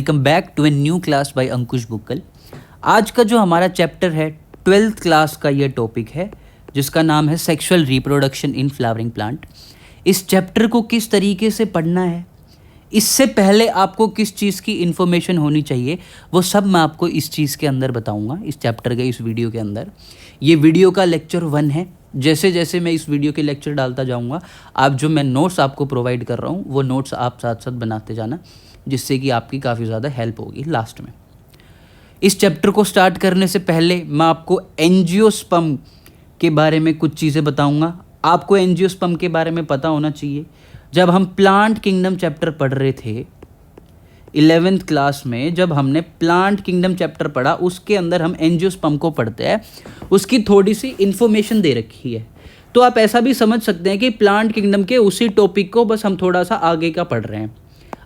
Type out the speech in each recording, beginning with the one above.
Welcome back to a new class by Ankush Bukkal. आज का जो हमारा चैप्टर है 12th क्लास का ये टॉपिक है जिसका नाम है sexual reproduction in flowering plant. इस चैप्टर को किस तरीके से पढ़ना है, इससे पहले आपको किस चीज़ की इन्फॉर्मेशन होनी चाहिए, वो सब मैं आपको इस चीज़ के अंदर बताऊंगा, इस चैप्टर के इस वीडियो के अंदर। ये वीडियो का लेक्चर 1 है। जैसे जैसे मैं इस वीडियो के लेक्चर डालता जाऊंगा, आप जो मैं नोट्स आपको प्रोवाइड कर रहा हूँ वो नोट्स आप साथ साथ बनाते जाना, जिससे कि आपकी काफ़ी ज़्यादा हेल्प होगी लास्ट में। इस चैप्टर को स्टार्ट करने से पहले मैं आपको एंजियोस्पर्म के बारे में कुछ चीज़ें बताऊंगा। आपको एंजियोस्पर्म के बारे में पता होना चाहिए। जब हम प्लांट किंगडम चैप्टर पढ़ रहे थे 11th क्लास में, जब हमने प्लांट किंगडम चैप्टर पढ़ा, उसके अंदर हम एंजियोस्पर्म को पढ़ते हैं, उसकी थोड़ी सी इन्फॉर्मेशन दे रखी है। तो आप ऐसा भी समझ सकते हैं कि प्लांट किंगडम के उसी टॉपिक को बस हम थोड़ा सा आगे का पढ़ रहे हैं।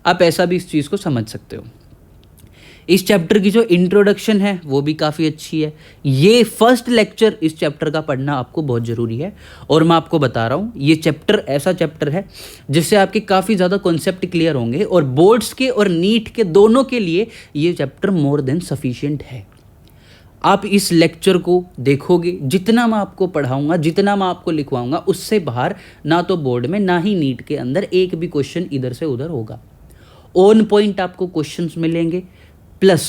आप ऐसा भी इस चीज़ को समझ सकते हो। इस चैप्टर की जो इंट्रोडक्शन है वो भी काफ़ी अच्छी है। ये फर्स्ट लेक्चर इस चैप्टर का पढ़ना आपको बहुत ज़रूरी है। और मैं आपको बता रहा हूँ, ये चैप्टर ऐसा चैप्टर है जिससे आपके काफ़ी ज़्यादा कॉन्सेप्ट क्लियर होंगे, और बोर्ड्स के और नीट के दोनों के लिए ये चैप्टर मोर देन सफिशिएंट है। आप इस लेक्चर को देखोगे, जितना मैं आपको पढ़ाऊँगा, जितना मैं आपको लिखवाऊँगा, उससे बाहर ना तो बोर्ड में ना ही नीट के अंदर एक भी क्वेश्चन इधर से उधर होगा। ऑन पॉइंट आपको क्वेश्चंस मिलेंगे। प्लस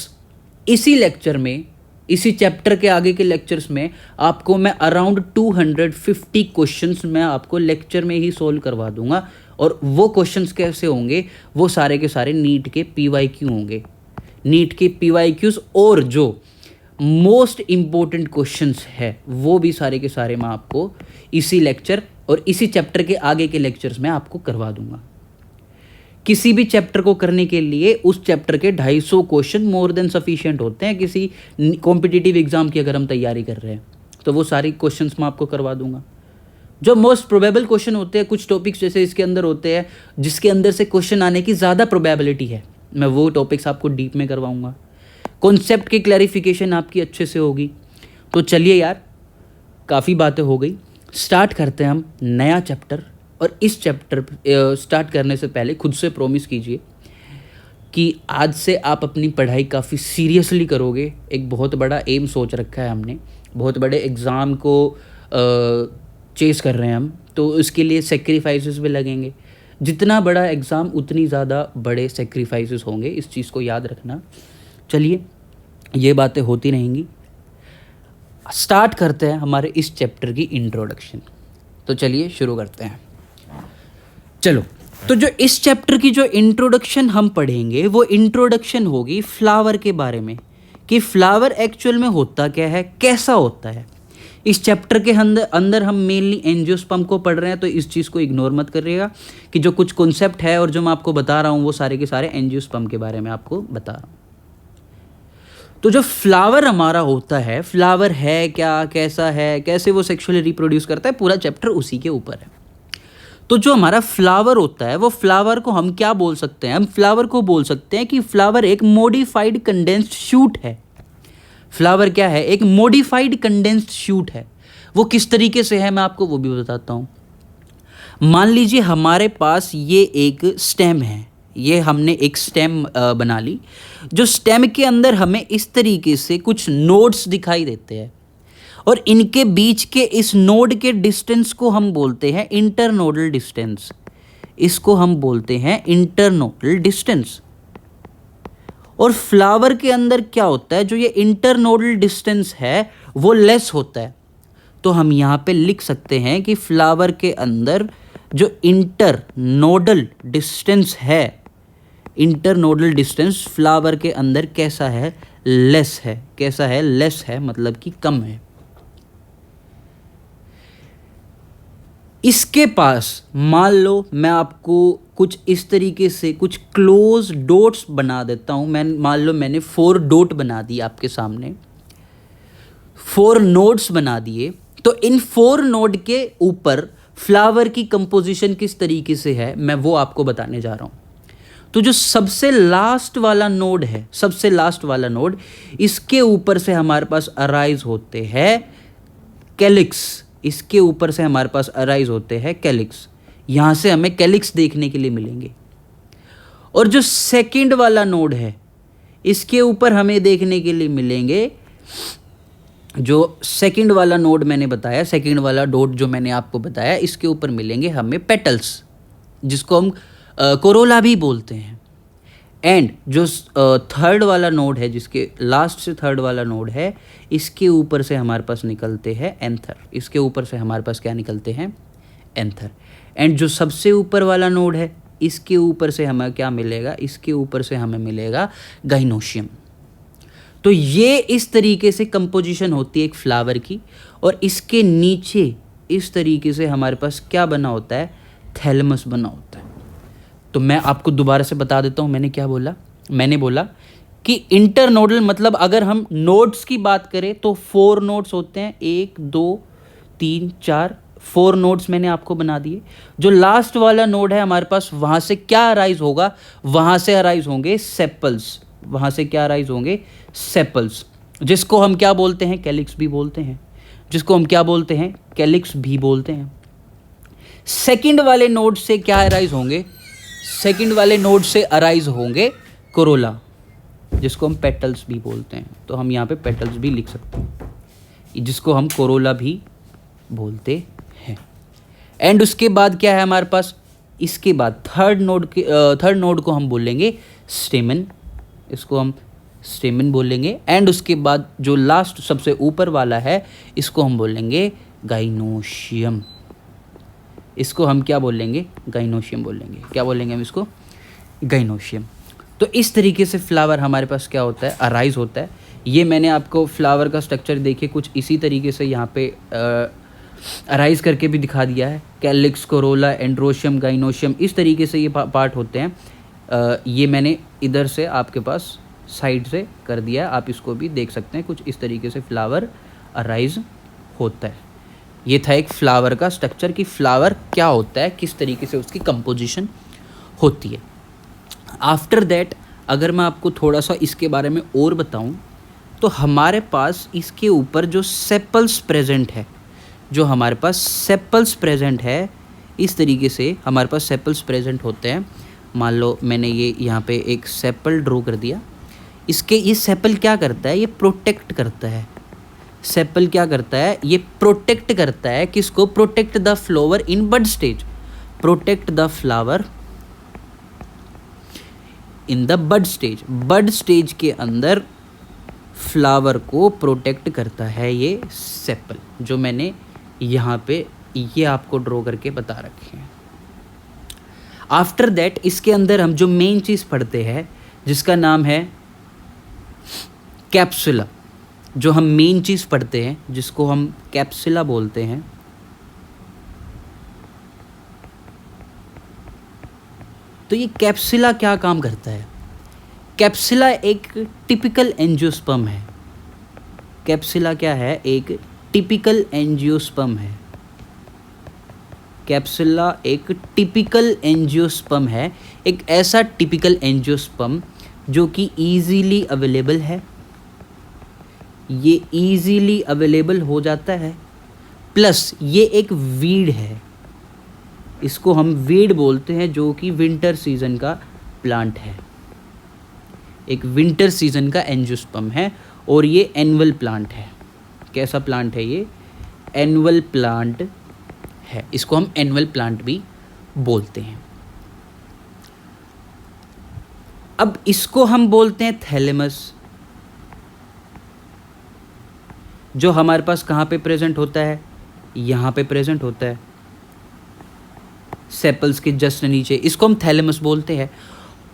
इसी लेक्चर में, इसी चैप्टर के आगे के लेक्चर्स में आपको मैं अराउंड 250 क्वेश्चंस मैं आपको लेक्चर में ही सोल्व करवा दूंगा। और वो क्वेश्चंस कैसे होंगे, वो सारे के सारे नीट के PYQ होंगे। नीट के PYQs और जो मोस्ट इम्पोर्टेंट क्वेश्चंस है वो भी सारे के सारे मैं आपको इसी लेक्चर और इसी चैप्टर के आगे के लेक्चर्स में आपको करवा दूंगा। किसी भी चैप्टर को करने के लिए उस चैप्टर के 250 क्वेश्चन मोर देन सफिशिएंट होते हैं। किसी कॉम्पिटिटिव एग्जाम की अगर हम तैयारी कर रहे हैं तो वो सारी क्वेश्चंस मैं आपको करवा दूंगा। जो मोस्ट प्रोबेबल क्वेश्चन होते हैं, कुछ टॉपिक्स जैसे इसके अंदर होते हैं जिसके अंदर से क्वेश्चन आने की ज़्यादा प्रोबेबिलिटी है, मैं वो टॉपिक्स आपको डीप में करवाऊँगा। कॉन्सेप्ट की क्लैरिफिकेशन आपकी अच्छे से होगी। तो चलिए यार, काफ़ी बातें हो गई, स्टार्ट करते हैं हम नया चैप्टर। और इस चैप्टर स्टार्ट करने से पहले खुद से प्रॉमिस कीजिए कि आज से आप अपनी पढ़ाई काफ़ी सीरियसली करोगे। एक बहुत बड़ा एम सोच रखा है हमने, बहुत बड़े एग्ज़ाम को चेस कर रहे हैं हम, तो इसके लिए सेक्रीफाइसेस भी लगेंगे। जितना बड़ा एग्ज़ाम उतनी ज़्यादा बड़े सेक्रीफाइसेस होंगे, इस चीज़ को याद रखना। चलिए, ये बातें होती रहेंगी। स्टार्ट करते हैं हमारे इस चैप्टर की इंट्रोडक्शन। तो चलिए शुरू करते हैं। चलो, तो जो इस चैप्टर की जो इंट्रोडक्शन हम पढ़ेंगे वो इंट्रोडक्शन होगी फ्लावर के बारे में, कि फ्लावर एक्चुअल में होता क्या है, कैसा होता है। इस चैप्टर के अंदर हम मेनली एंजियोस्पर्म को पढ़ रहे हैं, तो इस चीज़ को इग्नोर मत करिएगा कि जो कुछ कॉन्सेप्ट है और जो मैं आपको बता रहा हूँ वो सारे के सारे एंजियोस्पर्म के बारे में आपको बता रहा हूँ। तो जो फ्लावर हमारा होता है, फ्लावर है क्या, कैसा है, कैसे वो सेक्सुअली रिप्रोड्यूस करता है, पूरा चैप्टर उसी के ऊपर है। तो जो हमारा फ्लावर होता है, वो फ्लावर को हम क्या बोल सकते हैं, हम फ्लावर को बोल सकते हैं कि फ्लावर एक मॉडिफाइड कंडेंस्ड शूट है। फ्लावर क्या है, एक मॉडिफाइड कंडेंस्ड शूट है। वो किस तरीके से है मैं आपको वो भी बताता हूँ। मान लीजिए हमारे पास ये एक स्टेम है, ये हमने एक स्टेम बना ली। जो स्टेम के अंदर हमें इस तरीके से कुछ नोड्स दिखाई देते हैं, और इनके बीच के इस नोड के डिस्टेंस को हम बोलते हैं इंटरनोडल डिस्टेंस। इसको हम बोलते हैं इंटरनोडल डिस्टेंस। और फ्लावर के अंदर क्या होता है, जो ये इंटरनोडल डिस्टेंस है वो लेस होता है। तो हम यहाँ पे लिख सकते हैं कि फ्लावर के अंदर जो इंटरनोडल डिस्टेंस है, इंटरनोडल डिस्टेंस फ्लावर के अंदर कैसा है, लेस है। कैसा है, लेस है, मतलब कि कम है। इसके पास मान लो मैं आपको कुछ इस तरीके से कुछ क्लोज डॉट्स बना देता हूँ। मैं मान लो मैंने 4 डॉट बना दिए आपके सामने, 4 नोड्स बना दिए। तो इन 4 नोड के ऊपर फ्लावर की कंपोजिशन किस तरीके से है मैं वो आपको बताने जा रहा हूँ। तो जो सबसे लास्ट वाला नोड है, सबसे लास्ट वाला नोड, इसके ऊपर से हमारे पास अराइज होते हैं कैलिक्स। इसके ऊपर से हमारे पास अराइज होते हैं कैलिक्स। यहाँ से हमें कैलिक्स देखने के लिए मिलेंगे। और जो सेकंड वाला नोड है, इसके ऊपर हमें देखने के लिए मिलेंगे जो सेकंड वाला नोड मैंने बताया, सेकंड वाला डॉट जो मैंने आपको बताया, इसके ऊपर मिलेंगे हमें पेटल्स, जिसको हम कोरोला भी बोलते हैं। एंड जो थर्ड वाला नोड है, जिसके लास्ट से थर्ड वाला नोड है, इसके ऊपर से हमारे पास निकलते हैं एंथर। इसके ऊपर से हमारे पास क्या निकलते हैं? एंथर। एंड जो सबसे ऊपर वाला नोड है, इसके ऊपर से हमें क्या मिलेगा? इसके ऊपर से हमें मिलेगा गाइनोशियम। तो ये इस तरीके से कंपोजिशन होती है एक फ्लावर की। और इसके नीचे इस तरीके से हमारे पास क्या बना होता है? थैलेमस बना होता है। तो मैं आपको दोबारा से बता देता हूँ मैंने क्या बोला। मैंने बोला कि इंटरनोडल मतलब अगर हम नोड्स की बात करें तो 4 नोड्स होते हैं, 1 2 3 4, 4 नोड्स मैंने आपको बना दिए। जो लास्ट वाला नोड है हमारे पास, वहाँ से क्या अराइज होगा? वहाँ से अराइज होंगे सेपल्स। वहाँ से क्या अराइज होंगे? सेपल्स, जिसको हम क्या बोलते हैं? कैलिक्स भी बोलते हैं। जिसको हम क्या बोलते हैं? कैलिक्स भी बोलते हैं। सेकंड वाले नोड से क्या अराइज होंगे? सेकंड वाले नोड से अराइज होंगे कोरोला, जिसको हम पेटल्स भी बोलते हैं। तो हम यहाँ पे पेटल्स भी लिख सकते हैं, जिसको हम कोरोला भी बोलते हैं। एंड उसके बाद क्या है हमारे पास? इसके बाद थर्ड नोड को हम बोलेंगे स्टेमन। इसको हम स्टेमन बोलेंगे। एंड उसके बाद जो लास्ट सबसे ऊपर वाला है, इसको हम बोलेंगे गाइनोशियम। इसको हम क्या बोलेंगे? गाइनोशियम बोलेंगे। क्या बोलेंगे हम इसको? गाइनोशियम। तो इस तरीके से फ्लावर हमारे पास क्या होता है? अराइज होता है। ये मैंने आपको फ्लावर का स्ट्रक्चर देखिए कुछ इसी तरीके से यहाँ पे अराइज करके भी दिखा दिया है। कैलिक्स, कोरोला, एंड्रोशियम, गाइनोशियम, इस तरीके से ये पार्ट होते हैं। ये मैंने इधर से आपके पास साइड से कर दिया है, आप इसको भी देख सकते हैं। कुछ इस तरीके से फ्लावर अराइज होता है। ये था एक फ्लावर का स्ट्रक्चर कि फ्लावर क्या होता है, किस तरीके से उसकी कंपोजिशन होती है। आफ्टर दैट अगर मैं आपको थोड़ा सा इसके बारे में और बताऊं, तो हमारे पास इसके ऊपर जो सेपल्स प्रेजेंट है, जो हमारे पास सेपल्स प्रेजेंट है, इस तरीके से हमारे पास सेपल्स प्रेजेंट होते हैं। मान लो मैंने ये यहाँ पे एक सेपल ड्रॉ कर दिया। ये सेपल क्या करता है? ये प्रोटेक्ट करता है। सेपल क्या करता है? ये प्रोटेक्ट करता है। किसको? Protect the flower in bud stage. Protect the flower in the bud stage. Bud stage के अंदर फ्लावर को प्रोटेक्ट करता है ये सेपल, जो मैंने यहाँ पे ये आपको ड्रॉ करके बता रखे हैं। आफ्टर दैट इसके अंदर हम जो मेन चीज़ पढ़ते हैं, जिसका नाम है कैप्सुला। जो हम मेन चीज़ पढ़ते हैं, जिसको हम कैप्सुला बोलते हैं, तो ये कैप्सुला क्या काम करता है? कैप्सुला एक टिपिकल एंजियोस्पर्म है। कैप्सुला क्या है? एक टिपिकल एंजियोस्पर्म है। कैप्सुला एक टिपिकल एंजियोस्पर्म है। एक ऐसा टिपिकल एंजियोस्पर्म जो कि ईजीली अवेलेबल है। ये ईजीली अवेलेबल हो जाता है। प्लस ये एक वीड है। इसको हम वीड बोलते हैं, जो कि विंटर सीजन का प्लांट है। एक विंटर सीजन का एंजियोस्पर्म है और ये एनुअल प्लांट है। कैसा प्लांट है ये? एनुअल प्लांट है। इसको हम एनुअल प्लांट भी बोलते हैं। अब इसको हम बोलते हैं थैलेमस, जो हमारे पास कहाँ पे प्रेजेंट होता है? यहाँ पे प्रेजेंट होता है, सेपल्स के जस्ट नीचे। इसको हम थैलेमस बोलते हैं।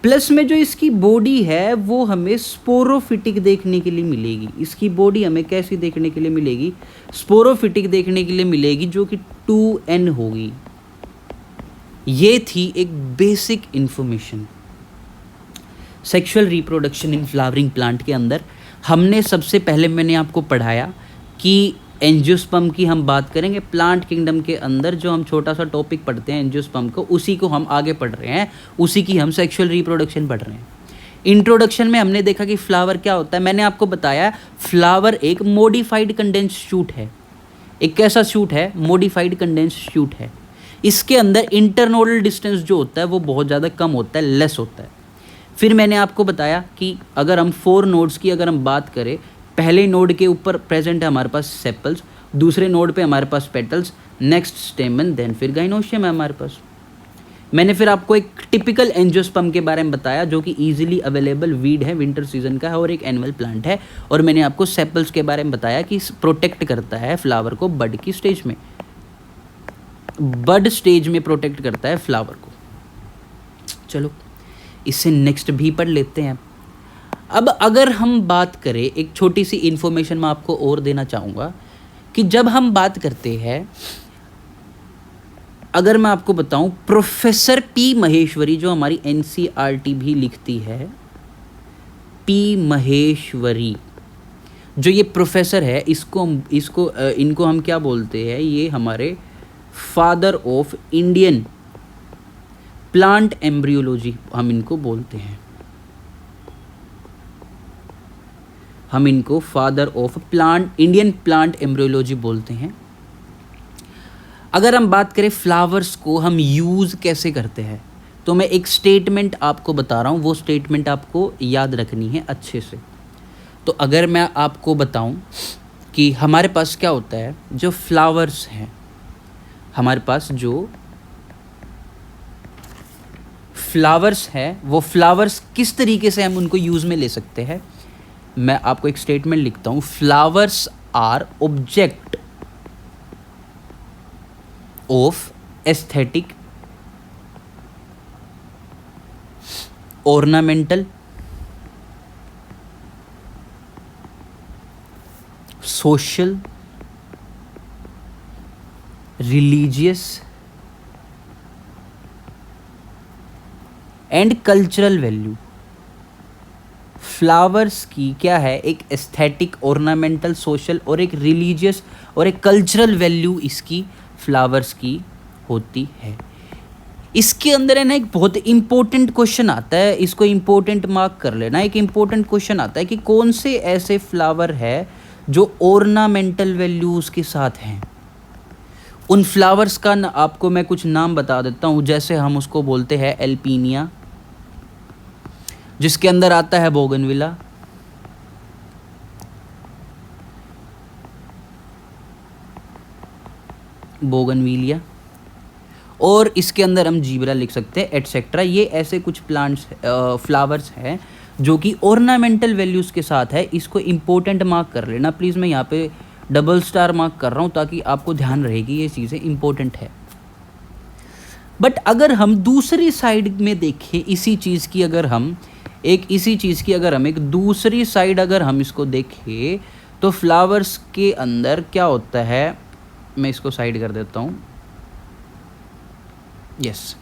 प्लस में जो इसकी बॉडी है वो हमें स्पोरोफिटिक देखने के लिए मिलेगी। इसकी बॉडी हमें कैसी देखने के लिए मिलेगी? स्पोरोफिटिक देखने के लिए मिलेगी, जो कि 2n होगी। ये थी एक basic information. Sexual reproduction in flowering plant के अंदर हमने सबसे पहले मैंने आपको पढ़ाया कि एंजियोस्पर्म की हम बात करेंगे। प्लांट किंगडम के अंदर जो हम छोटा सा टॉपिक पढ़ते हैं एंजियोस्पर्म को, उसी को हम आगे पढ़ रहे हैं, उसी की हम सेक्सुअल रिप्रोडक्शन पढ़ रहे हैं। इंट्रोडक्शन में हमने देखा कि फ्लावर क्या होता है। मैंने आपको बताया फ्लावर एक मॉडिफाइड कंडेंस शूट है। एक कैसा शूट है? मॉडिफाइड कंडेंस शूट है। इसके अंदर इंटरनोडल डिस्टेंस जो होता है वो बहुत ज़्यादा कम होता है, लेस होता है। फिर मैंने आपको बताया कि अगर हम 4 नोड्स की अगर हम बात करें, पहले नोड के ऊपर प्रेजेंट है हमारे पास सेपल्स, दूसरे नोड पे हमारे पास पेटल्स, नेक्स्ट स्टेमन, देन फिर गाइनोशियम है हमारे पास। मैंने फिर आपको एक टिपिकल एंजियोस्पर्म के बारे में बताया जो कि इजीली अवेलेबल वीड है, विंटर सीजन का है और एक एनुअल प्लांट है। और मैंने आपको सेपल्स के बारे में बताया कि प्रोटेक्ट करता है फ्लावर को बड की स्टेज में, बड स्टेज में प्रोटेक्ट करता है फ्लावर को। चलो इससे नेक्स्ट भी पढ़ लेते हैं। अब अगर हम बात करें, एक छोटी सी इन्फॉर्मेशन मैं आपको और देना चाहूँगा कि जब हम बात करते हैं, अगर मैं आपको बताऊं, प्रोफेसर पी महेश्वरी जो हमारी एनसीईआरटी भी लिखती है, पी महेश्वरी जो ये प्रोफेसर है, इनको हम क्या बोलते हैं, ये हमारे father of Indian plant embryology हम इनको बोलते हैं। हम इनको father of Indian plant embryology बोलते हैं। अगर हम बात करें फ्लावर्स को हम यूज़ कैसे करते हैं, तो मैं एक स्टेटमेंट आपको बता रहा हूँ, वो स्टेटमेंट आपको याद रखनी है अच्छे से। तो अगर मैं आपको बताऊँ कि हमारे पास क्या होता है, जो फ्लावर्स हैं, हमारे पास जो फ्लावर्स हैं, वो फ्लावर्स किस तरीके से हम उनको यूज़ में ले सकते हैं। मैं आपको एक स्टेटमेंट लिखता हूँ, flowers are object of aesthetic, ornamental, social, religious and cultural value. Flowers की क्या है, एक एस्थेटिक, ऑर्नामेंटल, सोशल और एक रिलीजियस और एक कल्चरल वैल्यू इसकी फ्लावर्स की होती है। इसके अंदर है ना एक बहुत इंपॉर्टेंट क्वेश्चन आता है, इसको इंपॉर्टेंट मार्क कर लेना। एक इंपॉर्टेंट क्वेश्चन आता है कि कौन से ऐसे फ्लावर है जो ऑर्नामेंटल वैल्यूज के साथ हैं। उन फ्लावर्स का आपको मैं कुछ नाम बता देता हूँ, जैसे हम उसको बोलते हैं एल्पीनिया, जिसके अंदर आता है बोगनविला, बोगनविलिया, और इसके अंदर हम जीब्रा लिख सकते हैं, एटसेट्रा। ये ऐसे कुछ प्लांट्स फ्लावर्स हैं जो कि ऑर्नामेंटल वैल्यूज़ के साथ है। इसको इम्पोर्टेंट मार्क कर लेना प्लीज़। मैं यहाँ पे डबल स्टार मार्क कर रहा हूँ ताकि आपको ध्यान रहेगी ये चीज़ें इम्पोर्टेंट है। बट अगर हम दूसरी साइड में देखें इसी चीज़ की, अगर हम एक दूसरी साइड अगर हम इसको देखें तो फ्लावर्स के अंदर क्या होता है, मैं इसको साइड कर देता हूँ। Yes,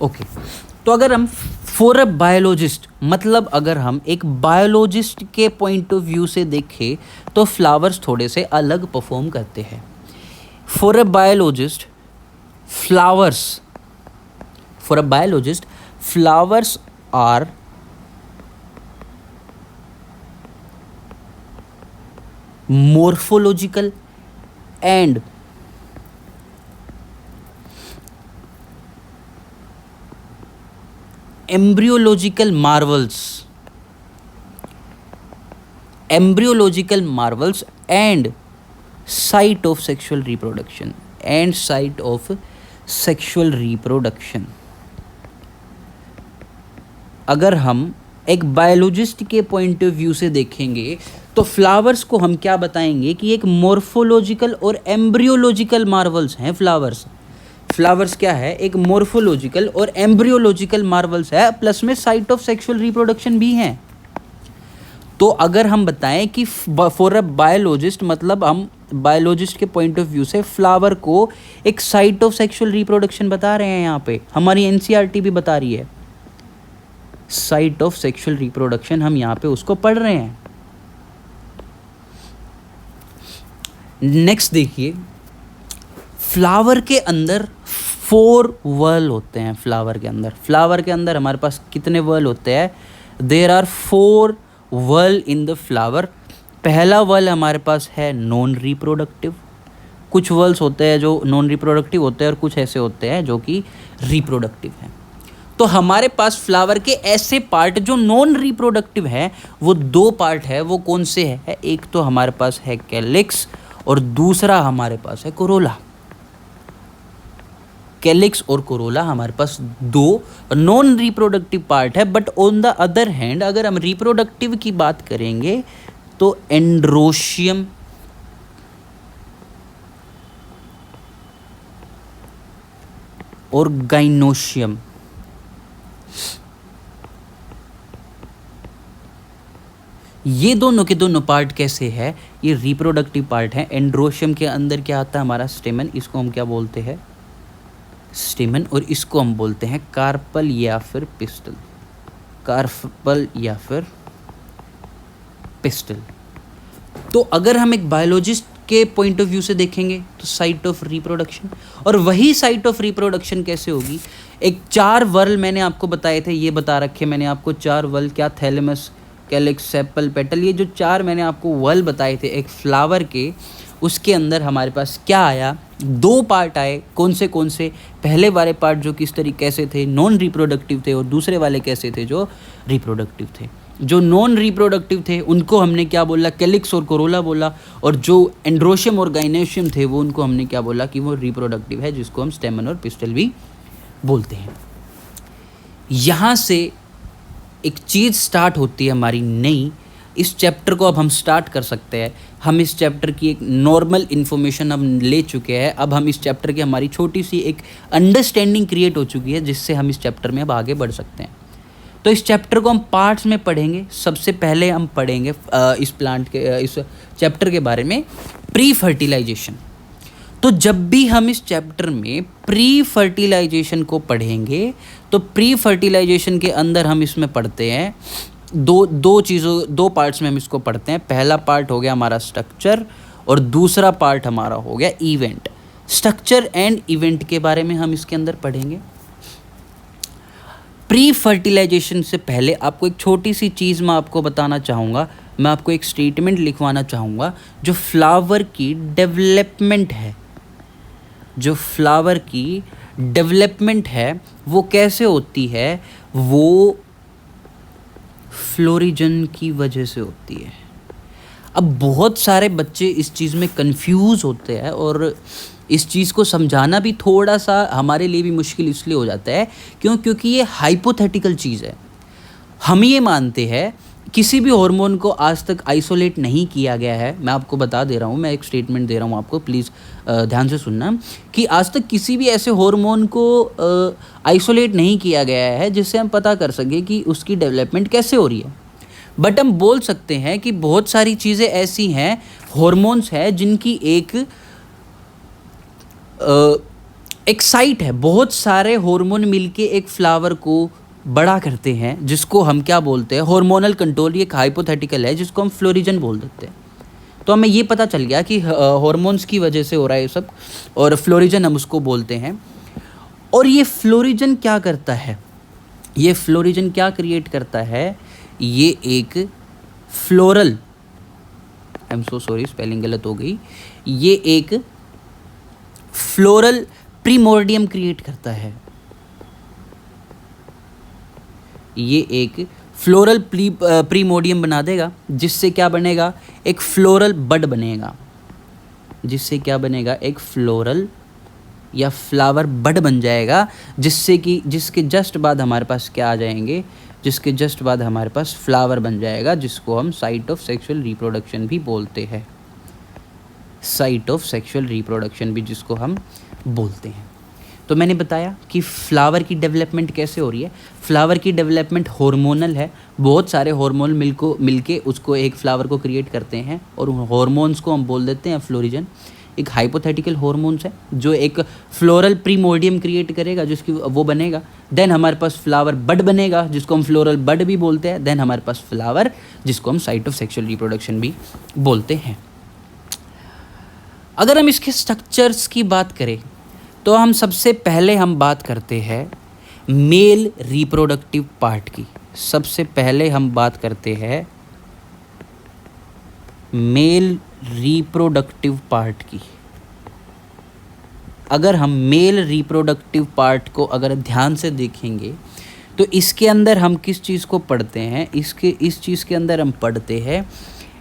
okay. तो अगर हम फॉर अ बायोलॉजिस्ट, मतलब अगर हम एक बायोलॉजिस्ट के पॉइंट ऑफ व्यू से देखें तो फ्लावर्स थोड़े से अलग परफॉर्म करते हैं। For a biologist flowers are morphological and embryological marvels and site of sexual reproduction अगर हम एक बायोलॉजिस्ट के पॉइंट ऑफ व्यू से देखेंगे तो फ्लावर्स को हम क्या बताएंगे कि एक मॉर्फोलॉजिकल और एम्ब्रियोलॉजिकल मार्वल्स हैं। फ्लावर्स क्या है, एक मॉर्फोलॉजिकल और एम्ब्रियोलॉजिकल मार्वल्स है, प्लस में साइट ऑफ सेक्सुअल रिप्रोडक्शन भी हैं। तो अगर हम बताएं कि फॉर अ बायोलॉजिस्ट, मतलब हम बायोलॉजिस्ट के पॉइंट ऑफ व्यू से फ्लावर को एक साइट ऑफ सेक्सुअल रिप्रोडक्शन बता रहे हैं, यहाँ पे हमारी एनसीईआरटी भी बता रही है साइट ऑफ सेक्सुअल रिप्रोडक्शन, हम यहाँ पे उसको पढ़ रहे हैं। नेक्स्ट देखिए, फ्लावर के अंदर 4 व्हर्ल होते हैं। फ्लावर के अंदर हमारे पास कितने व्हर्ल होते हैं? There are 4 whorl in the flower. पहला व्हर्ल हमारे पास है नॉन रिप्रोडक्टिव। कुछ व्हर्ल्स होते हैं जो नॉन रिप्रोडक्टिव होते हैं और कुछ ऐसे होते हैं जो कि रिप्रोडक्टिव हैं। तो हमारे पास फ्लावर के ऐसे पार्ट जो नॉन रिप्रोडक्टिव है वो दो पार्ट है। वो कौन से है? एक तो हमारे पास है कैलिक्स और दूसरा हमारे पास है कोरोला। कैलिक्स और कोरोला हमारे पास दो नॉन रिप्रोडक्टिव पार्ट है। But on the other hand अगर हम रिप्रोडक्टिव की बात करेंगे तो एंड्रोशियम और गाइनोशियम, ये दोनों के दोनों पार्ट कैसे है? ये रिप्रोडक्टिव पार्ट है। एंड्रोशियम के अंदर क्या आता है? हमारा स्टेमन, इसको हम क्या बोलते हैं? स्टेमन। और इसको हम बोलते हैं कार्पल या फिर पिस्टल। कार्पल या फिर पिस्टल। तो अगर हम एक बायोलॉजिस्ट के पॉइंट ऑफ व्यू से देखेंगे तो साइट ऑफ रिप्रोडक्शन, और वही साइट ऑफ रिप्रोडक्शन कैसे होगी? एक 4 वर्ल मैंने आपको बताए थे, ये बता रखे मैंने आपको 4 वर्ल, क्या? Thalamus, calyx, sepal, petal. ये जो 4 मैंने आपको वर्ल बताए थे एक फ्लावर के, उसके अंदर हमारे पास क्या आया? 2 पार्ट आए। कौन से? पहले वाले पार्ट जो किस तरीके से थे? नॉन रिप्रोडक्टिव थे। और दूसरे वाले कैसे थे? जो रिप्रोडक्टिव थे। जो नॉन रिप्रोडक्टिव थे उनको हमने क्या बोला? कैलिक्स और कोरोला बोला। और जो एंड्रोशियम और गाइनोशियम थे वो उनको हमने क्या बोला? कि वो रिप्रोडक्टिव है, जिसको हम स्टेमन और पिस्टल भी बोलते हैं। यहाँ से एक चीज़ स्टार्ट होती है हमारी नई। इस चैप्टर को अब हम स्टार्ट कर सकते हैं। हम इस चैप्टर की एक नॉर्मल इन्फॉर्मेशन हम ले चुके हैं। अब हम इस चैप्टर की हमारी छोटी सी एक अंडरस्टैंडिंग क्रिएट हो चुकी है, जिससे हम इस चैप्टर में अब आगे बढ़ सकते हैं। तो इस चैप्टर को हम पार्ट्स में पढ़ेंगे। सबसे पहले हम पढ़ेंगे इस चैप्टर के बारे में प्री फर्टिलाइजेशन। तो जब भी हम इस चैप्टर में प्री फर्टिलाइजेशन को पढ़ेंगे तो प्री फर्टिलाइजेशन के अंदर हम इसमें पढ़ते हैं दो पार्ट्स में हम इसको पढ़ते हैं। पहला पार्ट हो गया हमारा स्ट्रक्चर और दूसरा पार्ट हमारा हो गया इवेंट। स्ट्रक्चर एंड इवेंट के बारे में हम इसके अंदर पढ़ेंगे। प्री फर्टिलाइजेशन से पहले आपको एक छोटी सी चीज़ मैं आपको बताना चाहूँगा। मैं आपको एक स्टेटमेंट लिखवाना चाहूँगा। जो फ्लावर की डेवलपमेंट है, जो फ्लावर की डेवलपमेंट है वो कैसे होती है? वो फ्लोरिजन की वजह से होती है। अब बहुत सारे बच्चे इस चीज़ में कंफ्यूज होते हैं और इस चीज़ को समझाना भी थोड़ा सा हमारे लिए भी मुश्किल इसलिए हो जाता है क्योंकि ये हाइपोथेटिकल चीज़ है। हम ये मानते हैं, किसी भी हार्मोन को आज तक आइसोलेट नहीं किया गया है। मैं आपको बता दे रहा हूँ, मैं एक स्टेटमेंट दे रहा हूँ आपको, प्लीज़ ध्यान से सुनना, कि आज तक किसी भी ऐसे हार्मोन को आइसोलेट नहीं किया गया है जिससे हम पता कर सके कि उसकी डेवलपमेंट कैसे हो रही है। बट हम बोल सकते हैं कि बहुत सारी चीज़ें ऐसी हैं, हार्मोन्स हैं, जिनकी एक साइट है। बहुत सारे हार्मोन मिलके एक फ्लावर को बड़ा करते हैं, जिसको हम क्या बोलते हैं? Hormonal control. ये एक हाइपोथेटिकल है जिसको हम फ्लोरिजन बोल देते हैं। तो हमें ये पता चल गया कि हार्मोन्स की वजह से हो रहा है ये सब, और फ्लोरिजन हम उसको बोलते हैं। और ये फ्लोरिजन क्या करता है? ये फ्लोरिजन क्या क्रिएट करता है? ये एक floral, I am so sorry spelling गलत हो गई, ये एक फ्लोरल प्रीमोर्डियम क्रिएट करता है। ये एक फ्लोरल प्रीमोडियम बना देगा, जिससे क्या बनेगा? एक फ्लोरल बड बनेगा। जिससे क्या बनेगा? एक फ्लोरल या फ्लावर बड बन जाएगा, जिसके जस्ट बाद हमारे पास क्या आ जाएंगे? जिसके जस्ट बाद हमारे पास फ्लावर बन जाएगा, जिसको हम साइट ऑफ सेक्सुअल रिप्रोडक्शन भी बोलते हैं। साइट ऑफ सेक्सुअल रिप्रोडक्शन भी जिसको हम बोलते हैं। तो मैंने बताया कि फ्लावर की डेवलपमेंट कैसे हो रही है। फ्लावर की डेवलपमेंट हार्मोनल है। बहुत सारे हार्मोन मिलके उसको एक फ्लावर को क्रिएट करते हैं, और उन हार्मोन्स को हम बोल देते हैं फ्लोरिजन। एक हाइपोथेटिकल हार्मोन्स है जो एक फ्लोरल प्रीमोर्डियम क्रिएट करेगा, जिसकी वो बनेगा। देन हमारे पास फ्लावर बड बनेगा, जिसको हम फ्लोरल बड भी बोलते हैं। देन हमारे पास फ्लावर, जिसको हम साइट ऑफ सेक्सुअल रिप्रोडक्शन भी बोलते हैं। अगर हम इसके स्ट्रक्चर्स की बात करें तो हम सबसे पहले हम बात करते हैं मेल रिप्रोडक्टिव पार्ट की। सबसे पहले हम बात करते हैं मेल रिप्रोडक्टिव पार्ट की। अगर हम मेल रिप्रोडक्टिव पार्ट को अगर ध्यान से देखेंगे तो इसके अंदर हम किस चीज़ को पढ़ते हैं, इस चीज़ के अंदर हम पढ़ते हैं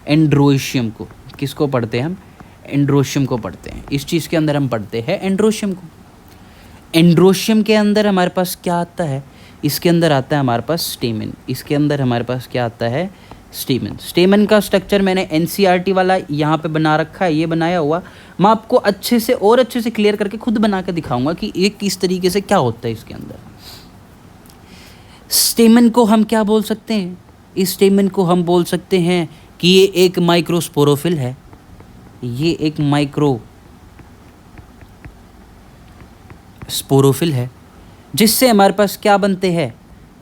एंड्रोशियम को। किसको पढ़ते हैं हम? एंड्रोशियम को पढ़ते हैं। इस चीज़ के अंदर हम पढ़ते हैं एंड्रोशियम को। एंड्रोशियम के अंदर हमारे पास क्या आता है? इसके अंदर आता है हमारे पास स्टेमन। इसके अंदर हमारे पास क्या आता है? स्टेमन। स्टेमन का स्ट्रक्चर मैंने एनसीईआरटी वाला यहाँ पे बना रखा है, ये बनाया हुआ। मैं आपको अच्छे से क्लियर करके खुद बना के दिखाऊंगा कि ये किस तरीके से क्या होता है इसके अंदर। स्टेमन को हम क्या बोल सकते हैं? इस स्टेमन को हम बोल सकते हैं कि ये एक माइक्रोस्पोरोफिल है। ये एक माइक्रोस्पोरोफिल है, जिससे हमारे पास क्या बनते हैं?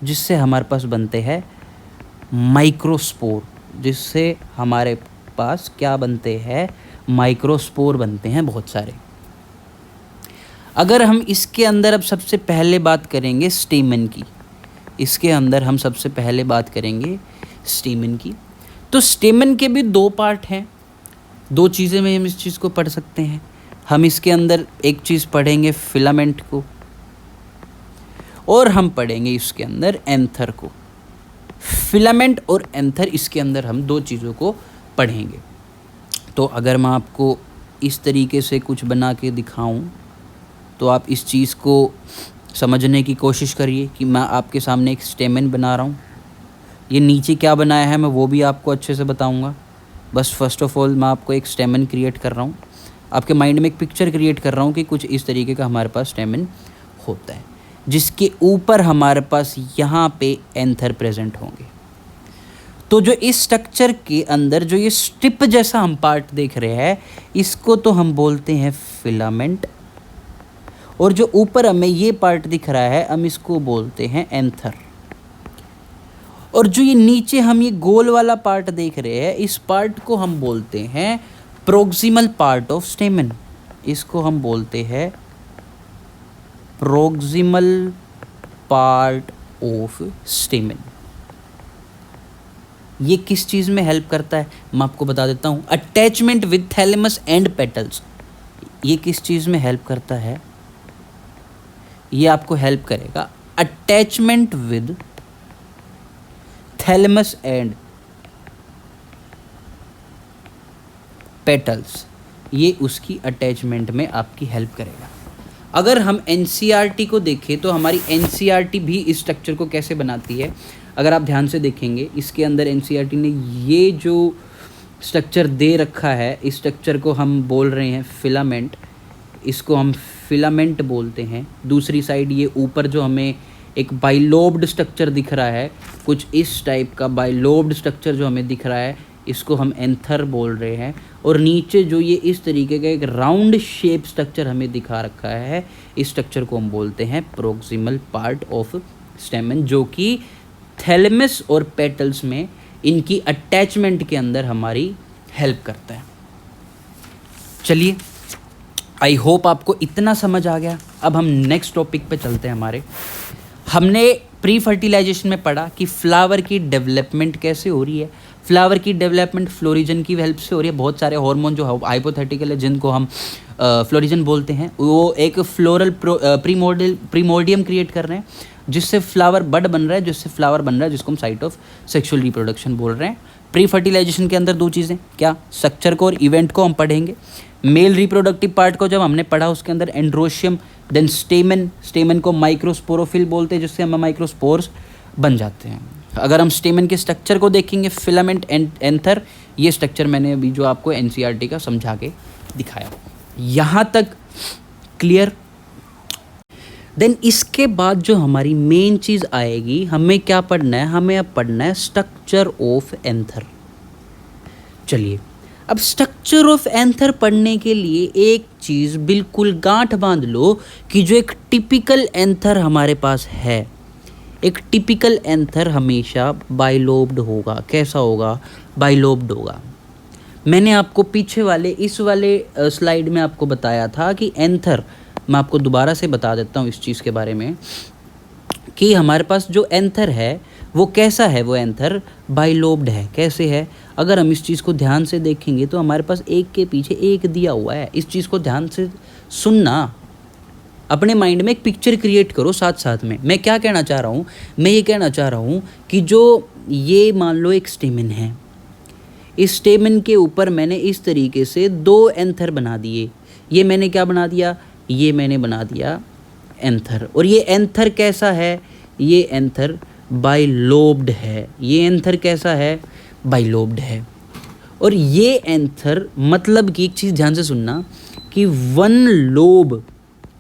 जिससे हमारे पास बनते हैं माइक्रोस्पोर। जिससे हमारे पास क्या बनते हैं? माइक्रोस्पोर बनते हैं बहुत सारे। अगर हम इसके अंदर अब सबसे पहले बात करेंगे स्टेमन की, इसके अंदर हम सबसे पहले बात करेंगे स्टेमन की। तो स्टेमन के भी दो पार्ट हैं। दो चीज़ें में हम इस चीज़ को पढ़ सकते हैं। हम इसके अंदर एक चीज़ पढ़ेंगे फिलामेंट को, और हम पढ़ेंगे इसके अंदर एंथर को। फिलामेंट और एंथर, इसके अंदर हम दो चीज़ों को पढ़ेंगे। तो अगर मैं आपको इस तरीके से कुछ बना के दिखाऊं तो आप इस चीज़ को समझने की कोशिश करिए कि मैं आपके सामने एक स्टेमन बना रहा हूँ। ये नीचे क्या बनाया है मैं वो भी आपको अच्छे से बताऊँगा। बस फर्स्ट ऑफ ऑल मैं आपको एक स्टेमन क्रिएट कर रहा हूँ, आपके माइंड में एक पिक्चर क्रिएट कर रहा हूँ कि कुछ इस तरीके का हमारे पास स्टेमन होता है, जिसके ऊपर हमारे पास यहाँ पे एंथर प्रेजेंट होंगे। तो जो इस स्ट्रक्चर के अंदर जो ये स्ट्रिप जैसा हम पार्ट देख रहे हैं, इसको तो हम बोलते हैं फिलामेंट, और जो ऊपर हमें ये पार्ट दिख रहा है हम इसको बोलते हैं एंथर। और जो ये नीचे हम ये गोल वाला पार्ट देख रहे हैं, इस पार्ट को हम बोलते हैं प्रोक्सिमल पार्ट ऑफ स्टेमन। इसको हम बोलते हैं प्रोक्सिमल पार्ट ऑफ स्टेमन। ये किस चीज़ में हेल्प करता है मैं आपको बता देता हूँ। Attachment with thalamus and petals. ये किस चीज़ में हेल्प करता है? ये आपको हेल्प करेगा attachment with thalamus and petals. ये उसकी अटैचमेंट में आपकी हेल्प करेगा। अगर हम एनसीईआरटी को देखें तो हमारी एनसीईआरटी भी इस स्ट्रक्चर को कैसे बनाती है, अगर आप ध्यान से देखेंगे इसके अंदर एनसीईआरटी ने ये जो स्ट्रक्चर दे रखा है, इस स्ट्रक्चर को हम बोल रहे हैं फिलामेंट। इसको हम फिलामेंट बोलते हैं। दूसरी साइड ये ऊपर जो हमें एक बाइलोब्ड स्ट्रक्चर दिख रहा है, कुछ इस टाइप का बाइलोब्ड स्ट्रक्चर जो हमें दिख रहा है, इसको हम एंथर बोल रहे हैं। और नीचे जो ये इस तरीके का एक राउंड शेप स्ट्रक्चर हमें दिखा रखा है, इस स्ट्रक्चर को हम बोलते हैं प्रोक्सिमल पार्ट ऑफ स्टेमन, जो कि थैलेमस और पेटल्स में इनकी अटैचमेंट के अंदर हमारी हेल्प करता है। चलिए, आई होप आपको इतना समझ आ गया। अब हम नेक्स्ट टॉपिक पे चलते हैं हमारे। हमने प्री फर्टिलाइजेशन में पढ़ा कि फ्लावर की डेवलपमेंट कैसे हो रही है। फ्लावर की डेवलपमेंट फ्लोरिजन की हेल्प से हो रही है। बहुत सारे हार्मोन जो हाइपोथेटिकल है, जिनको हम फ्लोरिजन बोलते हैं, वो एक फ्लोरल प्रीमोर्डियम क्रिएट कर रहे हैं, जिससे फ्लावर बड बन रहा है, जिससे फ्लावर बन रहा है, जिसको हम साइट ऑफ सेक्सुअल रिप्रोडक्शन बोल रहे हैं। प्री फर्टिलाइजेशन के अंदर दो चीज़ें, क्या? स्ट्रक्चर को और इवेंट को हम पढ़ेंगे। मेल रिप्रोडक्टिव पार्ट को जब हमने पढ़ा, उसके अंदर एंड्रोशियम, देन स्टेमन। स्टेमन को माइक्रोस्पोरोफिल बोलते हैं, जिससे हम माइक्रोस्पोर्स बन जाते हैं। अगर हम स्टेमन के स्ट्रक्चर को देखेंगे, फिलामेंट एंथर, ये स्ट्रक्चर मैंने अभी जो आपको एनसीईआरटी का समझा के दिखाया। यहाँ तक क्लियर? देन इसके बाद जो हमारी मेन चीज़ आएगी, हमें क्या पढ़ना है? हमें अब पढ़ना है स्ट्रक्चर ऑफ एंथर। चलिए, अब स्ट्रक्चर ऑफ एंथर पढ़ने के लिए एक चीज़ बिल्कुल गांठ बांध लो कि जो एक टिपिकल एंथर हमारे पास है, एक टिपिकल एंथर हमेशा बाइलोब्ड होगा। कैसा होगा? बाइलोब्ड होगा। मैंने आपको पीछे वाले इस वाले स्लाइड में आपको बताया था कि एंथर, मैं आपको दोबारा से बता देता हूँ इस चीज़ के बारे में कि हमारे पास जो एंथर है वो कैसा है। वो एंथर बाइलोब्ड है। कैसे है? अगर हम इस चीज़ को ध्यान से देखेंगे तो हमारे पास एक के पीछे एक दिया हुआ है। इस चीज़ को ध्यान से सुनना। अपने माइंड में एक पिक्चर क्रिएट करो साथ साथ में। मैं क्या कहना चाह रहा हूँ, मैं ये कहना चाह रहा हूँ कि जो ये मान लो एक स्टेमन है, इस स्टेमन के ऊपर मैंने इस तरीके से 2 एंथर बना दिए। ये मैंने क्या बना दिया, ये मैंने बना दिया एंथर। और ये एंथर कैसा है, ये एंथर बाइलोब्ड है। ये एंथर कैसा है, बाइलोब्ड है। और ये एंथर मतलब कि एक चीज़ ध्यान से सुनना कि 1 लोब,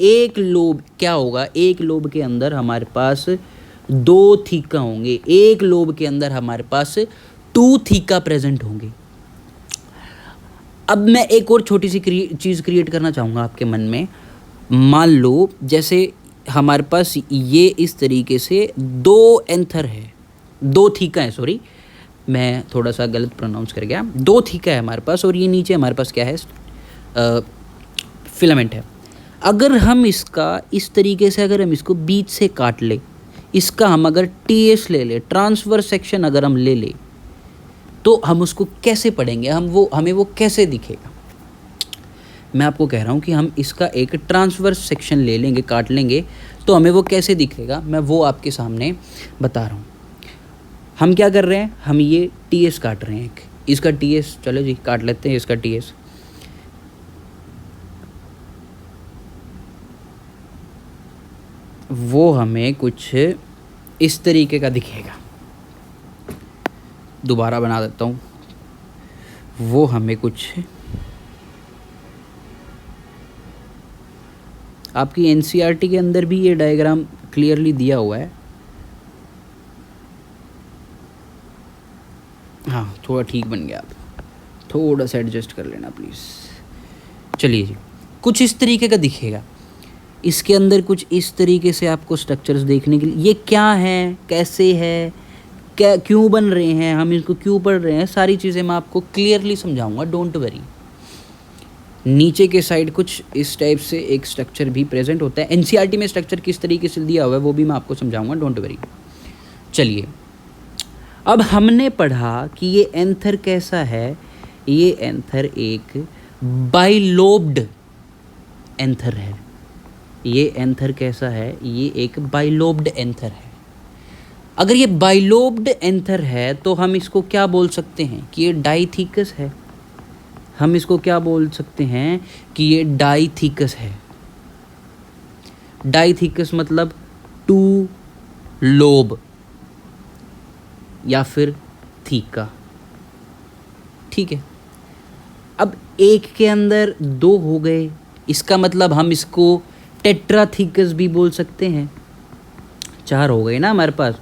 एक लोब क्या होगा, एक लोब के अंदर हमारे पास 2 थीका होंगे, एक लोब के अंदर हमारे पास 2 थीका प्रेजेंट होंगे। अब मैं एक और छोटी सी चीज़ क्रिएट करना चाहूँगा आपके मन में। मान लो जैसे हमारे पास ये इस तरीके से 2 एंथर है, 2 थीका है, सॉरी मैं थोड़ा सा गलत प्रोनाउंस कर गया, 2 थीका है हमारे पास, और ये नीचे हमारे पास क्या है, फिलामेंट है। अगर हम इसका इस तरीके से, अगर हम इसको बीच से काट ले, इसका हम अगर TS ले ले, ट्रांसवर्स सेक्शन अगर हम ले ले, तो हम उसको कैसे पढ़ेंगे, हमें वो कैसे दिखेगा। मैं आपको कह रहा हूँ कि हम इसका एक ट्रांसवर्स सेक्शन ले लेंगे, काट लेंगे, तो हमें वो कैसे दिखेगा, मैं वो आपके सामने बता रहा हूँ। हम क्या कर रहे हैं, हम ये TS काट रहे हैं, इसका TS, चलो जी काट लेते हैं इसका TS। वो हमें कुछ इस तरीके का दिखेगा। दोबारा बना देता हूँ, वो हमें कुछ आपकी NCERT के अंदर भी ये डायग्राम क्लियरली दिया हुआ है। हाँ थोड़ा ठीक बन गया, आप थोड़ा सा एडजस्ट कर लेना प्लीज़। चलिए जी, कुछ इस तरीके का दिखेगा। इसके अंदर कुछ इस तरीके से आपको स्ट्रक्चर्स देखने के लिए, ये क्या है, कैसे है, क्या क्यों बन रहे हैं, हम इसको क्यों पढ़ रहे हैं, सारी चीज़ें मैं आपको क्लियरली समझाऊंगा, डोंट वरी। नीचे के साइड कुछ इस टाइप से एक स्ट्रक्चर भी प्रेजेंट होता है। NCERT में स्ट्रक्चर किस तरीके से दिया हुआ है वो भी मैं आपको समझाऊंगा, डोंट वरी। चलिए, अब हमने पढ़ा कि ये एंथर कैसा है, ये एंथर एक बाइलोब्ड एंथर है। ये एंथर कैसा है, ये एक बाइलोब्ड एंथर है। अगर ये बाइलोब्ड एंथर है तो हम इसको क्या बोल सकते हैं कि ये डाइथीकस है। हम इसको क्या बोल सकते हैं कि ये डाइथीकस है। डाइथीकस मतलब 2 लोब या फिर थीका, ठीक है। अब एक के अंदर 2 हो गए, इसका मतलब हम इसको टेट्राथीकस भी बोल सकते हैं। 4 हो गए ना हमारे पास,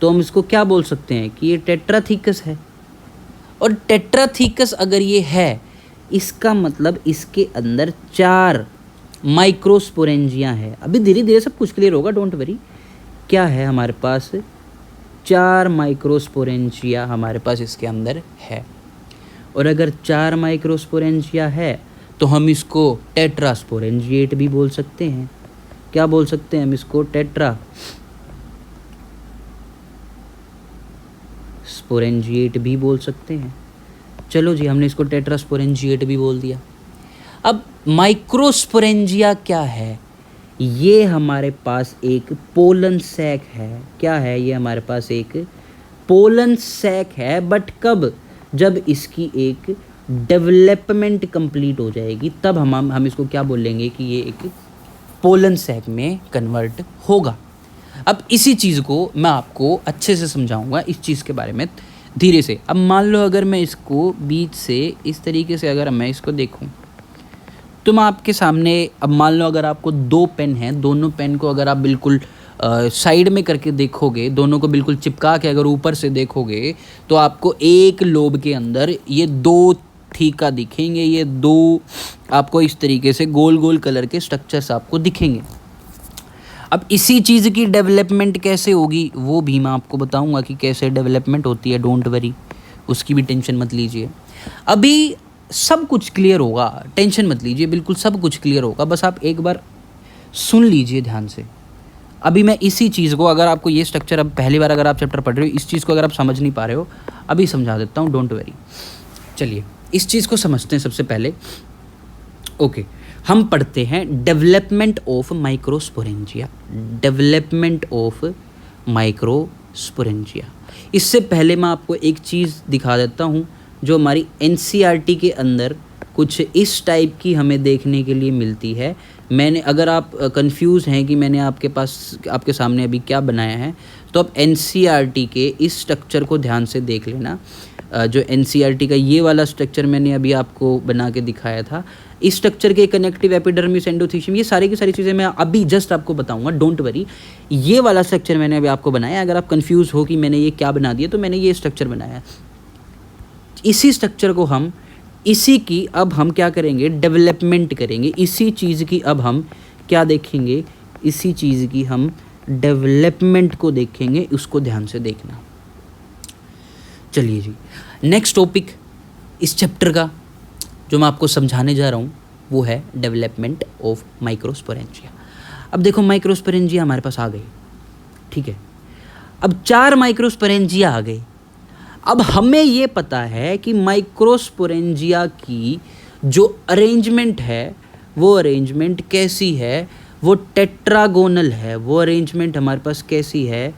तो हम इसको क्या बोल सकते हैं कि ये टेट्राथीकस है। और टेट्राथीकस अगर ये है, इसका मतलब इसके अंदर 4 माइक्रोस्पोरेंजिया है। अभी धीरे धीरे सब कुछ क्लियर होगा, डोंट वरी। क्या है हमारे पास, 4 माइक्रोस्पोरेंजिया हमारे पास इसके अंदर है। और अगर 4 माइक्रोस्पोरेंजिया है तो हम इसको टेट्रास्पोरेंजिएट भी बोल सकते हैं। क्या बोल सकते हैं हम इसको, टेट्रा स्पोरेंजिएट भी बोल सकते हैं। चलो जी, हमने इसको टेट्रास्पोरेंजिएट भी बोल दिया। अब माइक्रोस्पोरेंजिया क्या है, ये हमारे पास एक पोलन सैक है। क्या है, ये हमारे पास एक पोलन सैक है। बट कब, जब इसकी एक डेवलपमेंट कंप्लीट हो जाएगी, तब हम इसको क्या बोलेंगे कि ये एक पोलन सैक में कन्वर्ट होगा। अब इसी चीज़ को मैं आपको अच्छे से समझाऊंगा, इस चीज़ के बारे में धीरे से। अब मान लो अगर मैं इसको बीच से इस तरीके से अगर मैं इसको देखूं, तो मैं आपके सामने, अब मान लो अगर आपको 2 पेन हैं, दोनों पेन को अगर आप बिल्कुल साइड में करके देखोगे, दोनों को बिल्कुल चिपका के अगर ऊपर से देखोगे, तो आपको एक लोब के अंदर ये 2 थीका दिखेंगे। ये 2 आपको इस तरीके से गोल गोल कलर के स्ट्रक्चर्स आपको दिखेंगे। अब इसी चीज़ की डेवलपमेंट कैसे होगी वो भी मैं आपको बताऊंगा कि कैसे डेवलपमेंट होती है, डोंट वरी, उसकी भी टेंशन मत लीजिए। अभी सब कुछ क्लियर होगा, टेंशन मत लीजिए, बिल्कुल सब कुछ क्लियर होगा। बस आप एक बार सुन लीजिए ध्यान से। अभी मैं इसी चीज़ को, अगर आपको ये स्ट्रक्चर, अब पहली बार अगर आप चैप्टर पढ़ रहे हो, इस चीज़ को अगर आप समझ नहीं पा रहे हो, अभी समझा देता हूँ, डोंट वरी। चलिए इस चीज़ को समझते हैं सबसे पहले। ओके, हम पढ़ते हैं development of microsporangia. Development of microsporangia. इससे पहले मैं आपको एक चीज़ दिखा देता हूँ जो हमारी एनसीईआरटी के अंदर कुछ इस टाइप की हमें देखने के लिए मिलती है। मैंने, अगर आप कंफ्यूज हैं कि मैंने आपके सामने अभी क्या बनाया है, तो आप एनसीईआरटी के इस स्ट्रक्चर को ध्यान से देख लेना। जो एनसीईआरटी का ये वाला स्ट्रक्चर मैंने अभी आपको बना के दिखाया था, इस स्ट्रक्चर के कनेक्टिव एपिडर्मिस, एंडोथीशियम, ये सारी की सारी चीज़ें मैं अभी जस्ट आपको बताऊंगा, डोंट वरी। ये वाला स्ट्रक्चर मैंने अभी आपको बनाया। अगर आप कंफ्यूज हो कि मैंने ये क्या बना दिया, तो मैंने ये स्ट्रक्चर बनाया। इसी स्ट्रक्चर को हम, इसी की अब हम क्या करेंगे, डेवलपमेंट करेंगे। इसी चीज़ की अब हम क्या देखेंगे, इसी चीज़ की हम डेवलपमेंट को देखेंगे। उसको ध्यान से देखना। चलिए जी, नेक्स्ट टॉपिक इस चैप्टर का जो मैं आपको समझाने जा रहा हूँ वो है डेवलपमेंट ऑफ माइक्रोस्पोरेंजिया। अब देखो, माइक्रोस्पोरेंजिया हमारे पास आ गई, ठीक है। अब 4 माइक्रोस्पोरेंजिया आ गए। अब हमें ये पता है कि माइक्रोस्पोरेंजिया की जो अरेंजमेंट है वो अरेंजमेंट कैसी है, वो टेट्रागोनल है। वो अरेंजमेंट हमारे पास कैसी है,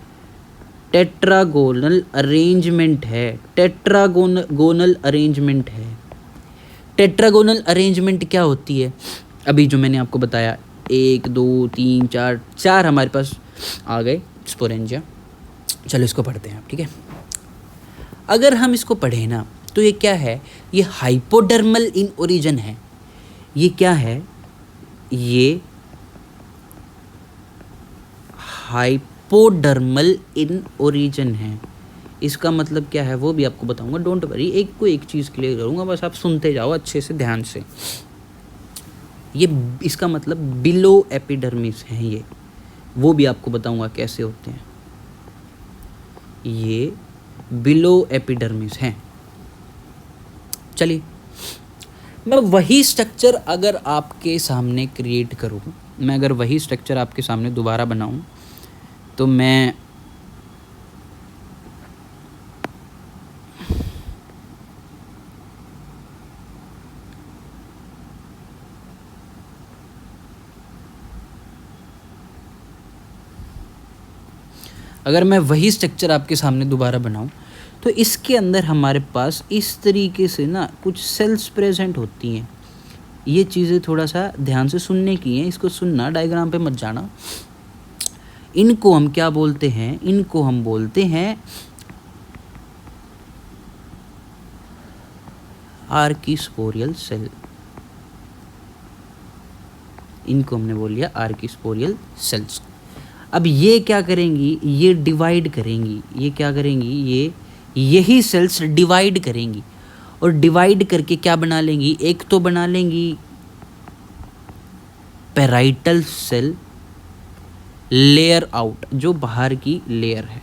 टेट्रागोनल अरेंजमेंट है। टेट्रागोनल अरेंजमेंट है। टेट्रागोनल अरेंजमेंट क्या होती है, अभी जो मैंने आपको बताया, 1 2 3 4 हमारे पास आ गए स्पोरेंजिया। चलो इसको पढ़ते हैं, ठीक है। अगर हम इसको पढ़ें ना, तो ये क्या है, ये हाइपोडर्मल इन ओरिजिन है। ये क्या है, ये हाइपोडर्मल इन ओरिजिन है। इसका मतलब क्या है वो भी आपको बताऊंगा, डोंट वरी। एक को एक चीज़ क्लियर करूंगा, बस आप सुनते जाओ अच्छे से, ध्यान से। ये इसका मतलब बिलो एपिडर्मिस है ये, वो भी आपको बताऊंगा कैसे होते हैं। ये बिलो एपिडर्मिस हैं। चलिए, मैं वही स्ट्रक्चर अगर आपके सामने क्रिएट करूँ, मैं अगर वही स्ट्रक्चर आपके सामने दोबारा बनाऊँ, तो मैं अगर मैं वही स्ट्रक्चर आपके सामने दोबारा बनाऊं, तो इसके अंदर हमारे पास इस तरीके से ना कुछ सेल्स प्रेजेंट होती हैं। ये चीज़ें थोड़ा सा ध्यान से सुनने की हैं, इसको सुनना, डायग्राम पे मत जाना। इनको हम क्या बोलते हैं, इनको हम बोलते हैं आर्किस्पोरियल सेल। इनको हमने बोल लिया आर्किस्पोरियल सेल्स। अब ये क्या करेंगी, ये डिवाइड करेंगी। ये क्या करेंगी, ये यही सेल्स डिवाइड करेंगी, और डिवाइड करके क्या बना लेंगी, एक तो बना लेंगी पेराइटल सेल, लेयर आउट, जो बाहर की लेयर है,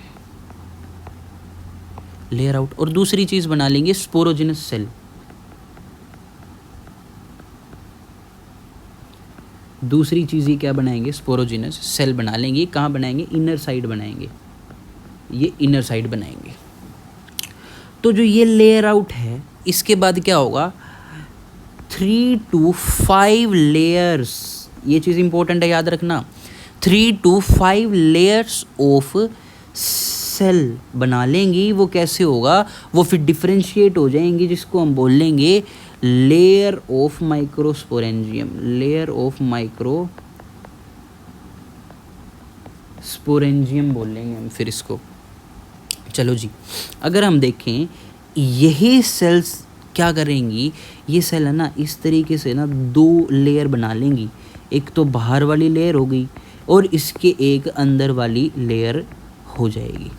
लेयर आउट, और दूसरी चीज बना लेंगे स्पोरोजिनस सेल। दूसरी चीज़ ये क्या बनाएंगे, स्पोरोजिनस सेल बना लेंगे। कहाँ बनाएंगे, इनर साइड बनाएंगे, ये इनर साइड बनाएंगे। तो जो ये लेयर आउट है, इसके बाद क्या होगा, 3 to 5 लेयर्स, ये चीज़ इंपॉर्टेंट है, याद रखना। 3 to 5 लेयर्स ऑफ सेल बना लेंगी। वो कैसे होगा, वो फिर डिफ्रेंशिएट हो जाएंगी, जिसको हम बोल लेंगे layer of microsporangium. Layer of microsporangium बोल लेंगे हम फिर इसको। चलो जी, अगर हम देखें, यही सेल्स क्या करेंगी, ये सेल है ना, इस तरीके से ना 2 लेयर बना लेंगी। एक तो बाहर वाली लेयर हो गई, और इसके एक अंदर वाली लेयर हो जाएगी।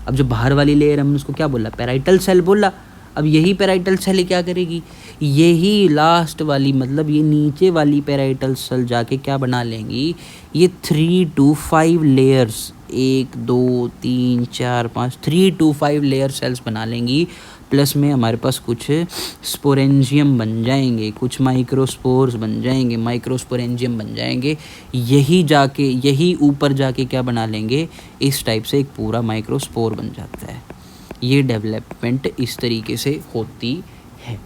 अब जो बाहर वाली लेयर हमने उसको क्या बोला, पेराइटल सेल बोला। अब यही पेराइटल सेल क्या करेगी, यही लास्ट वाली, मतलब ये नीचे वाली पेराइटल सेल जाके क्या बना लेंगी, ये 3 to 5 layers, 1 2 3 4 5, 3 to 5 layer cells बना लेंगी। प्लस में हमारे पास कुछ स्पोरेंजियम बन जाएंगे, कुछ माइक्रोस्पोर्स बन जाएंगे, माइक्रोस्पोरेंजियम बन जाएंगे। यही जाके, यही ऊपर जाके क्या बना लेंगे, इस टाइप से एक पूरा माइक्रोस्पोर बन जाता है। ये डेवलपमेंट इस तरीके से होती है।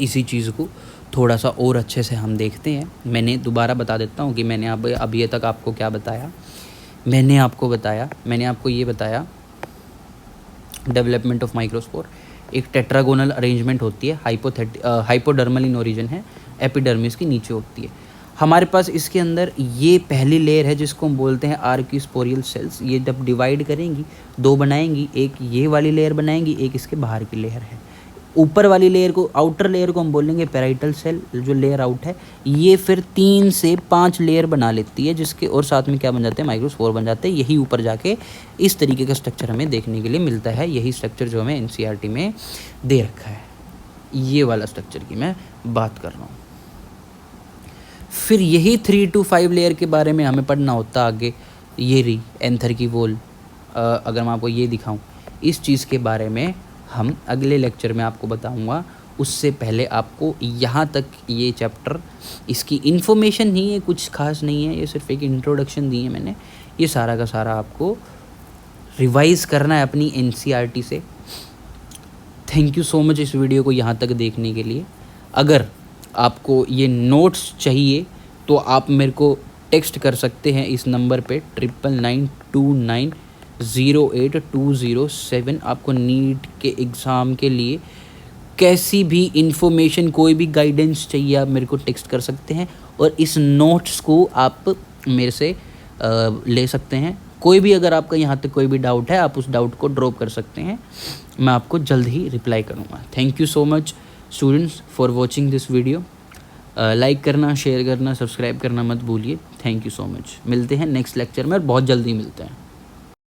इसी चीज़ को थोड़ा सा और अच्छे से हम देखते हैं। मैंने दोबारा बता देता हूँ कि मैंने अभी तक आपको क्या बताया। मैंने आपको ये बताया डेवलपमेंट ऑफ माइक्रोस्पोर एक टेट्रागोनल अरेंजमेंट होती है, हाइपोडर्मल इन ओरिजिन है, एपिडर्मिस की नीचे होती है। हमारे पास इसके अंदर ये पहली लेयर है जिसको हम बोलते हैं आर्कियोस्पोरियल सेल्स। ये जब डिवाइड करेंगी दो बनाएंगी, एक ये वाली लेयर बनाएंगी, एक इसके बाहर की लेयर है। ऊपर वाली लेयर को, आउटर लेयर को हम बोलेंगे पैराइटल सेल, जो लेयर आउट है। ये फिर 3 से 5 लेयर बना लेती है, जिसके और साथ में क्या बन जाते हैं, माइक्रोस्पोर बन जाते हैं। यही ऊपर जाके इस तरीके का स्ट्रक्चर हमें देखने के लिए मिलता है। यही स्ट्रक्चर जो हमें एनसीईआरटी में दे रखा है, ये वाला स्ट्रक्चर की मैं बात कर रहा हूँ। फिर यही 3 to 5 लेयर के बारे में हमें पढ़ना होता आगे। ये रही एंथर की वॉल। अगर मैं आपको ये दिखाऊं, इस चीज़ के बारे में हम अगले लेक्चर में आपको बताऊंगा। उससे पहले आपको यहाँ तक ये चैप्टर, इसकी इन्फॉर्मेशन नहीं है, कुछ खास नहीं है, ये सिर्फ एक इंट्रोडक्शन दी है मैंने। ये सारा का सारा आपको रिवाइज़ करना है अपनी एनसीईआरटी से। थैंक यू सो मच इस वीडियो को यहाँ तक देखने के लिए। अगर आपको ये नोट्स चाहिए तो आप मेरे को टेक्स्ट कर सकते हैं इस नंबर पे 9992908207। आपको नीट के एग्ज़ाम के लिए कैसी भी इंफॉर्मेशन, कोई भी गाइडेंस चाहिए, आप मेरे को टेक्स्ट कर सकते हैं। और इस नोट्स को आप मेरे से ले सकते हैं। कोई भी अगर आपका यहाँ तक कोई भी डाउट है, आप उस डाउट को ड्रॉप कर सकते हैं, मैं आपको जल्द ही रिप्लाई करूँगा। Thank you so much students for watching this video. Like करना, शेयर करना, सब्सक्राइब करना मत भूलिए। Thank you so much. मिलते हैं नेक्स्ट लेक्चर में और बहुत जल्दी मिलते हैं।